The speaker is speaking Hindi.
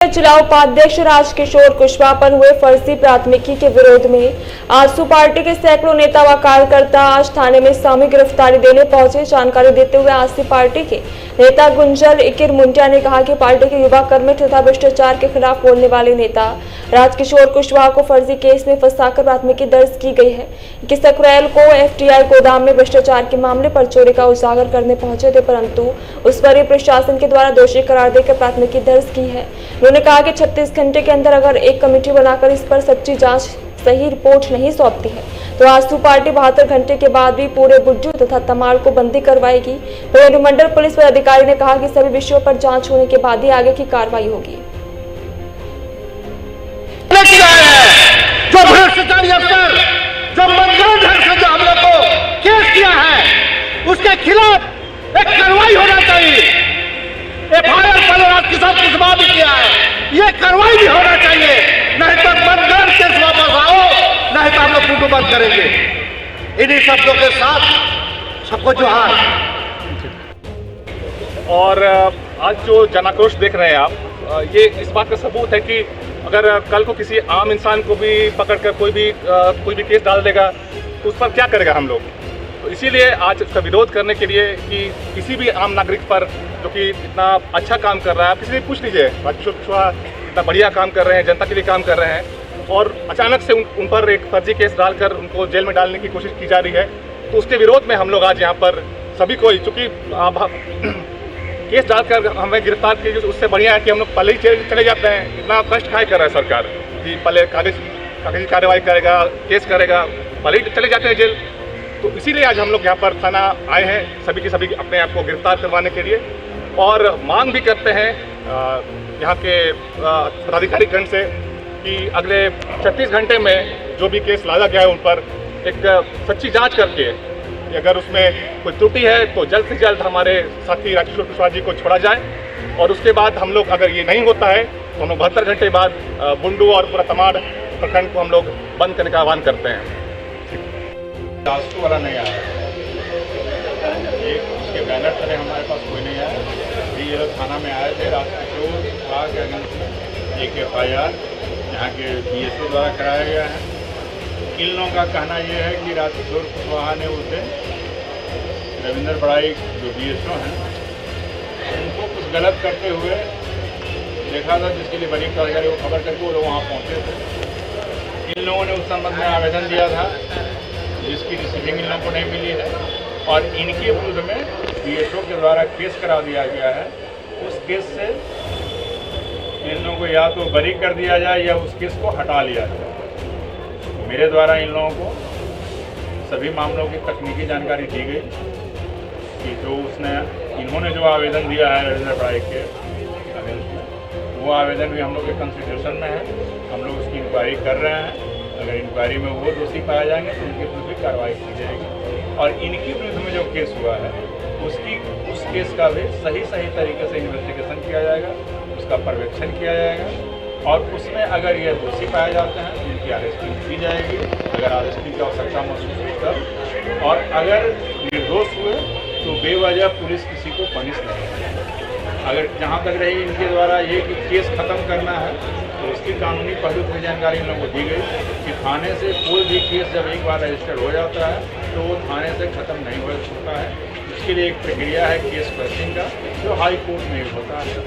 जिला उपाध्यक्ष राजकिशोर कुशवाहा पर हुए फर्जी प्राथमिकी के विरोध में आजसू पार्टी के सैकड़ों नेता व कार्यकर्ता आज थाने में सामूहिक गिरफ्तारी देने पहुंचे। जानकारी देते हुए आजसू पार्टी के नेता गुंजल इकिर मुंडिया ने कहा कि पार्टी के युवा कर्मी तथा भ्रष्टाचार के खिलाफ बोलने वाले नेता राजकिशोर कुशवाहा को फर्जी केस में फंसाकर प्राथमिकी दर्ज की गई है। 21 अप्रैल को FTI गोदाम में भ्रष्टाचार के मामले पर चोरी का उजागर करने पहुंचे थे, परंतु उस पर प्रशासन के द्वारा दोषी करार देकर प्राथमिकी दर्ज की है। उन्होंने कहा कि 36 घंटे के अंदर अगर एक कमेटी बनाकर इस पर सच्ची जांच सही रिपोर्ट नहीं सौंपती है तो आजसू पार्टी 72 घंटे के बाद भी पूरे बुज्जू तथा तमाल को बंदी करवाएगी। वहीं अनुमंडल पुलिस पदाधिकारी ने कहा कि सभी विषयों पर जांच होने के बाद ही आगे की कार्रवाई होगी। जो भ्रष्टाचारी अफसर जो मनगढ़ंत ढंग से जो हम लोग को केस किया है उसके खिलाफ एक कार्रवाई होना चाहिए। FIR पहले राजकिशोर कुशवाहा भी किया है, ये कार्रवाई भी होना चाहिए, नहीं तो मनगढ़ंत केस वापस आओ, नहीं तो हम लोग फोटो बंद करेंगे। इन्हीं शब्दों के साथ सबको जोहार। और आज जो जनाक्रोश देख रहे हैं आप, ये इस बात का सबूत है कि अगर कल को किसी आम इंसान को भी पकड़कर कोई भी केस डाल देगा तो उस पर क्या करेगा हम लोग। तो इसीलिए आज उसका विरोध करने के लिए कि किसी भी आम नागरिक पर जो कि इतना अच्छा काम कर रहा है, आप किसी से पूछ लीजिए, राजकिशोर कुशवाहा इतना बढ़िया काम कर रहे हैं, जनता के लिए काम कर रहे हैं, और अचानक से उन पर एक फर्जी केस डालकर उनको जेल में डालने की कोशिश की जा रही है। तो उसके विरोध में हम लोग आज यहाँ पर सभी को, चूँकि केस डालकर हमें गिरफ्तार कीजिए, उससे बढ़िया है कि हम लोग पहले ही चले जाते हैं। इतना कष्ट खाए कर रहा है सरकार कि पहले कागजी कार्रवाई करेगा, केस करेगा, पहले ही चले जाते हैं जेल। तो इसीलिए आज हम लोग यहाँ पर थाना आए हैं, सभी के सभी अपने आप को गिरफ्तार करवाने के लिए, और मांग भी करते हैं यहाँ के पदाधिकारीगण से कि अगले 36 घंटे में जो भी केस लादा गया है उन पर एक सच्ची जाँच करके अगर उसमें कोई त्रुटि है तो जल्द से जल्द हमारे साथी राजकिशोर कुशवाहा जी को छोड़ा जाए। और उसके बाद हम लोग, अगर ये नहीं होता है तो हम लोग 72 घंटे बाद बुंडू और पूरा तमाड़ प्रखंड को हम लोग बंद करने का आह्वान करते हैं। आजसू वाला नहीं आया, एक उसके बैनर तले हमारे पास कोई नहीं आया। ये लोग थाना में आए थे, राजकिशोर कुशवाहा के अगेंस्ट एक FIR यहाँ के BSO द्वारा कराया गया है। इन लोगों का कहना यह है कि राजकिशोर कुशवाहा ने उस दिन रविंद्र बड़ाई जो BSO हैं उनको कुछ गलत करते हुए देखा था, जिसके लिए बड़ी अधिकारी को खबर करके वो लोग वहाँ पहुँचे थे। इन लोगों ने उस संबंध में आवेदन दिया था जिसकी रिसीविंग इन लोगों को नहीं मिली है, और इनके विरुद्ध में BSO के द्वारा केस करा दिया गया है। उस केस से इन लोगों को या तो बरी कर दिया जाए या उस केस को हटा लिया जाए। मेरे द्वारा इन लोगों को सभी मामलों की तकनीकी जानकारी दी गई कि जो इन्होंने जो आवेदन दिया है रविंद्र बड़ाई के अगेंस्ट में, वो आवेदन भी हम लोग के कंस्टिट्यूशन में है। हम लोग उसकी इंक्वायरी कर रहे हैं। अगर इंक्वायरी में वो दोषी पाए जाएंगे तो उनके विरुद्ध भी कार्रवाई की जाएगी, और इनके विरुद्ध में जो केस हुआ है उस केस का भी सही तरीके से इन्वेस्टिगेशन किया जाएगा, उसका पर्यवेक्षण किया जाएगा, और उसमें अगर ये दोषी पाए जाते हैं तो इनकी अरेस्टिंग की जाएगी, अगर अरेस्टिंग की आवश्यकता महसूस हुई तब, और अगर निर्दोष हुए तो बेवजह पुलिस किसी को पनिश नहीं करेगी। अगर जहाँ तक रही इनके द्वारा ये कि केस ख़त्म करना है तो उसकी कानूनी पहलू की जानकारी इन लोगों को दी गई कि थाने से कोई भी केस जब एक बार रजिस्टर्ड हो जाता है तो वो थाने से ख़त्म नहीं हो सकता है। उसके लिए एक प्रक्रिया है केस क्वेश्चन का, जो हाई कोर्ट में होता है।